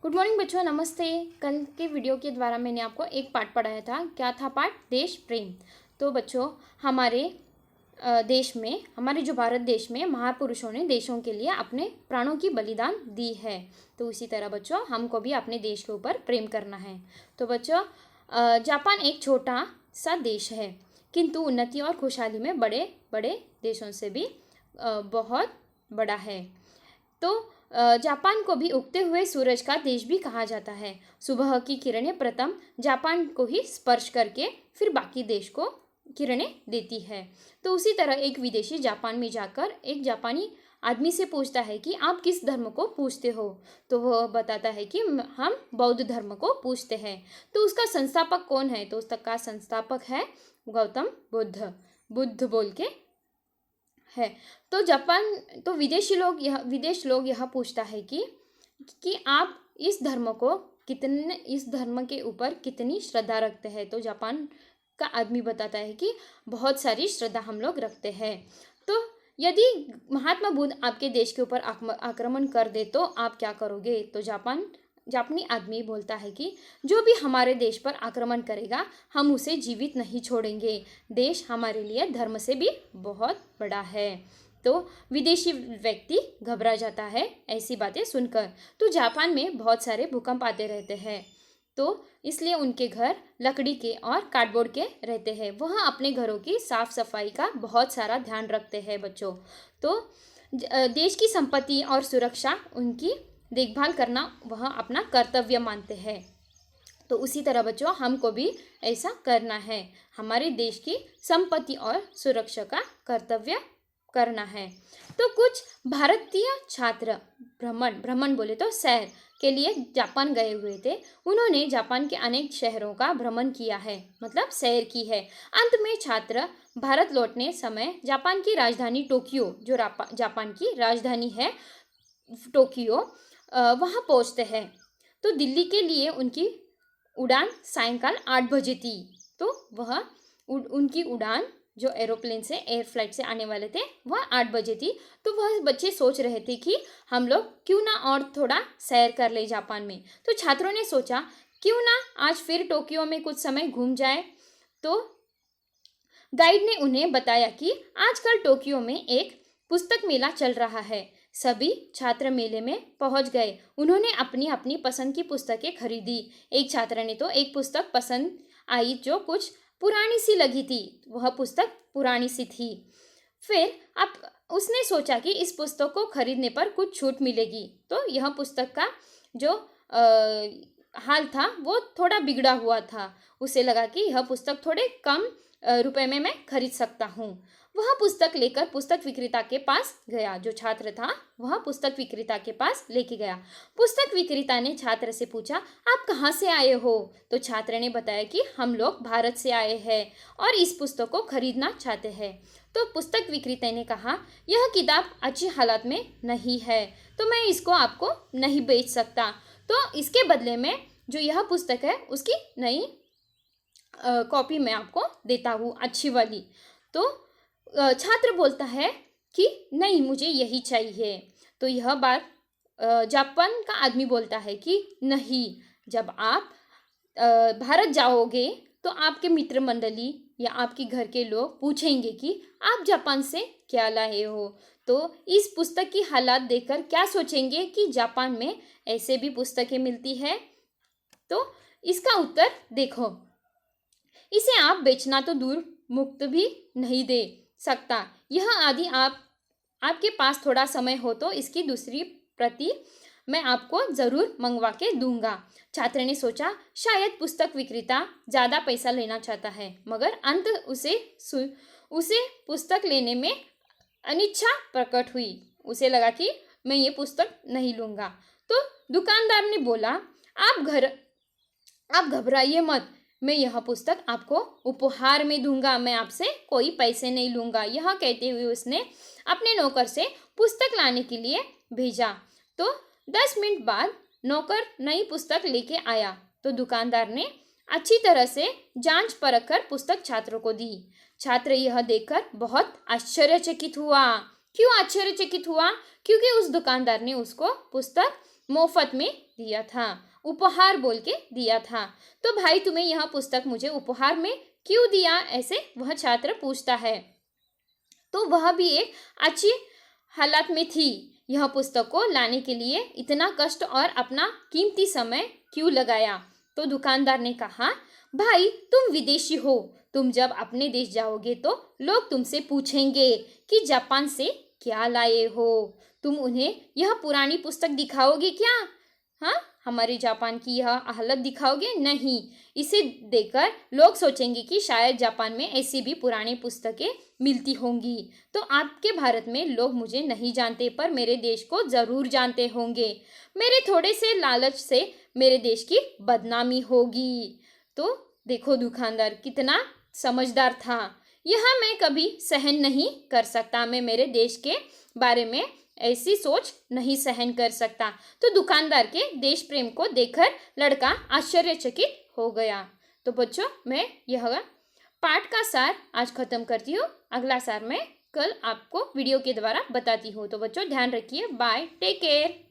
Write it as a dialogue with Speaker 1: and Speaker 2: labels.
Speaker 1: Good morning बच्चों, नमस्ते। कल के वीडियो के द्वारा मैंने आपको एक पाठ पढ़ाया था। क्या था पाठ? देश प्रेम। तो बच्चों, हमारे देश में, हमारे जो भारत देश में महापुरुषों ने देशों के लिए अपने प्राणों की बलिदान दी है। तो उसी तरह बच्चों, हमको भी अपने देश के ऊपर प्रेम करना है। तो बच्चों, जापान एक छोटा सा देश है, किंतु उन्नति और खुशहाली में बड़े बड़े देशों से भी बहुत बड़ा है। तो जापान को भी उगते हुए सूरज का देश भी कहा जाता है। सुबह की किरणें प्रथम जापान को ही स्पर्श करके फिर बाकी देश को किरणें देती है। तो उसी तरह एक विदेशी जापान में जाकर एक जापानी आदमी से पूछता है कि आप किस धर्म को पूजते हो। तो वह बताता है कि हम बौद्ध धर्म को पूजते हैं। तो उसका संस्थापक कौन है? तो उसका संस्थापक है गौतम बुद्ध। बुद्ध बोल के है। तो जापान, तो विदेश लोग यह पूछता है कि आप इस धर्म के ऊपर कितनी श्रद्धा रखते हैं। तो जापान का आदमी बताता है कि बहुत सारी श्रद्धा हम लोग रखते हैं। तो यदि महात्मा बुद्ध आपके देश के ऊपर आक्रमण कर दे तो आप क्या करोगे? तो जापानी आदमी बोलता है कि जो भी हमारे देश पर आक्रमण करेगा हम उसे जीवित नहीं छोड़ेंगे। देश हमारे लिए धर्म से भी बहुत बड़ा है। तो विदेशी व्यक्ति घबरा जाता है ऐसी बातें सुनकर। तो जापान में बहुत सारे भूकंप आते रहते हैं, तो इसलिए उनके घर लकड़ी के और कार्डबोर्ड के रहते हैं। वह अपने घरों की साफ सफाई का बहुत सारा ध्यान रखते हैं बच्चों। तो देश की संपत्ति और सुरक्षा, उनकी देखभाल करना वह अपना कर्तव्य मानते हैं। तो उसी तरह बच्चों, हमको भी ऐसा करना है। हमारे देश की संपत्ति और सुरक्षा का कर्तव्य करना है। तो कुछ भारतीय छात्र भ्रमण बोले तो सैर के लिए जापान गए हुए थे। उन्होंने जापान के अनेक शहरों का भ्रमण किया है, मतलब सैर की है। अंत में छात्र भारत लौटने समय जापान की राजधानी टोक्यो, जो जापान की राजधानी है टोक्यो, वहाँ पहुँचते हैं। तो दिल्ली के लिए उनकी उड़ान सायंकाल 8 बजे थी। तो वह उनकी उड़ान जो एरोप्लेन से, एयर फ्लाइट से आने वाले थे, वह 8 बजे थी। तो वह बच्चे सोच रहे थे कि हम लोग क्यों ना और थोड़ा सैर कर ले जापान में। तो छात्रों ने सोचा क्यों ना आज फिर टोक्यो में कुछ समय घूम जाए। तो गाइड ने उन्हें बताया कि आजकल टोक्यो में एक पुस्तक मेला चल रहा है। सभी छात्र मेले में पहुंच गए। उन्होंने अपनी अपनी पसंद की पुस्तकें खरीदी। एक छात्र ने तो एक पुस्तक पसंद आई जो कुछ पुरानी सी लगी थी। वह पुस्तक पुरानी सी थी। फिर अब उसने सोचा कि इस पुस्तक को खरीदने पर कुछ छूट मिलेगी। तो यह पुस्तक का जो हाल था वो थोड़ा बिगड़ा हुआ था। उसे लगा कि यह पुस्तक थोड़े कम रुपए में मैं खरीद सकता हूँ। वह पुस्तक लेकर पुस्तक विक्रेता के पास गया। जो छात्र था वह पुस्तक विक्रेता के पास लेके गया। पुस्तक विक्रेता ने छात्र से पूछा, आप कहाँ से आए हो? तो छात्र ने बताया कि हम लोग भारत से आए हैं और इस पुस्तक को खरीदना चाहते हैं। तो पुस्तक विक्रेता ने कहा, यह किताब अच्छी हालत में नहीं है, तो मैं इसको आपको नहीं बेच सकता। तो इसके बदले में जो यह पुस्तक है उसकी नई कॉपी मैं आपको देता हूँ, अच्छी वाली। तो छात्र बोलता है कि नहीं, मुझे यही चाहिए। तो यह बात जापान का आदमी बोलता है कि नहीं, जब आप भारत जाओगे तो आपके मित्र मंडली या आपके घर के लोग पूछेंगे कि आप जापान से क्या लाए हो। तो इस पुस्तक की हालत देखकर क्या सोचेंगे कि जापान में ऐसे भी पुस्तकें मिलती है। तो इसका उत्तर देखो, इसे आप बेचना तो दूर मुक्त भी नहीं दे सकता। यह आदि आपके पास थोड़ा समय हो तो इसकी दूसरी प्रति मैं आपको जरूर मंगवा के दूंगा। छात्र ने सोचा शायद पुस्तक विक्रेता ज्यादा पैसा लेना चाहता है, मगर अंत उसे पुस्तक लेने में अनिच्छा प्रकट हुई। उसे लगा कि मैं ये पुस्तक नहीं लूंगा। तो दुकानदार ने बोला, आप घबराइए मत, मैं यह पुस्तक आपको उपहार में दूंगा, मैं आपसे कोई पैसे नहीं लूंगा। यह कहते हुए उसने अपने नौकर से पुस्तक लाने के लिए भेजा। तो 10 मिनट बाद नौकर नई पुस्तक लेके आया। तो दुकानदार ने अच्छी तरह से जांच परख कर पुस्तक छात्रों को दी। छात्र यह देखकर बहुत आश्चर्यचकित हुआ। क्यों आश्चर्यचकित हुआ? क्योंकि उस दुकानदार ने उसको पुस्तक मुफ्त में दिया था, उपहार बोल के दिया था। तो भाई तुम्हें यह पुस्तक मुझे उपहार में क्यों दिया, ऐसे वह छात्र पूछता है। तो वह भी एक अच्छी हालत में थी। यह पुस्तक को लाने के लिए इतना कष्ट और अपना कीमती समय क्यों लगाया। तो दुकानदार ने कहा, भाई तुम विदेशी हो, तुम जब अपने देश जाओगे तो लोग तुमसे पूछेंगे कि जापान से क्या लाए हो। तुम उन्हें यह पुरानी पुस्तक दिखाओगे क्या? हाँ, हमारे जापान की यह हालत दिखाओगे नहीं। इसे देखकर लोग सोचेंगे कि शायद जापान में ऐसी भी पुरानी पुस्तकें मिलती होंगी। तो आपके भारत में लोग मुझे नहीं जानते पर मेरे देश को ज़रूर जानते होंगे। मेरे थोड़े से लालच से मेरे देश की बदनामी होगी। तो देखो दुकानदार कितना समझदार था। यह मैं कभी सहन नहीं कर सकता, मैं मेरे देश के बारे में ऐसी सोच नहीं सहन कर सकता। तो दुकानदार के देश प्रेम को देखकर लड़का आश्चर्यचकित हो गया। तो बच्चों, मैं यह पाठ का सार आज खत्म करती हूँ। अगला सार मैं कल आपको वीडियो के द्वारा बताती हूँ। तो बच्चों ध्यान रखिए। Bye, take care.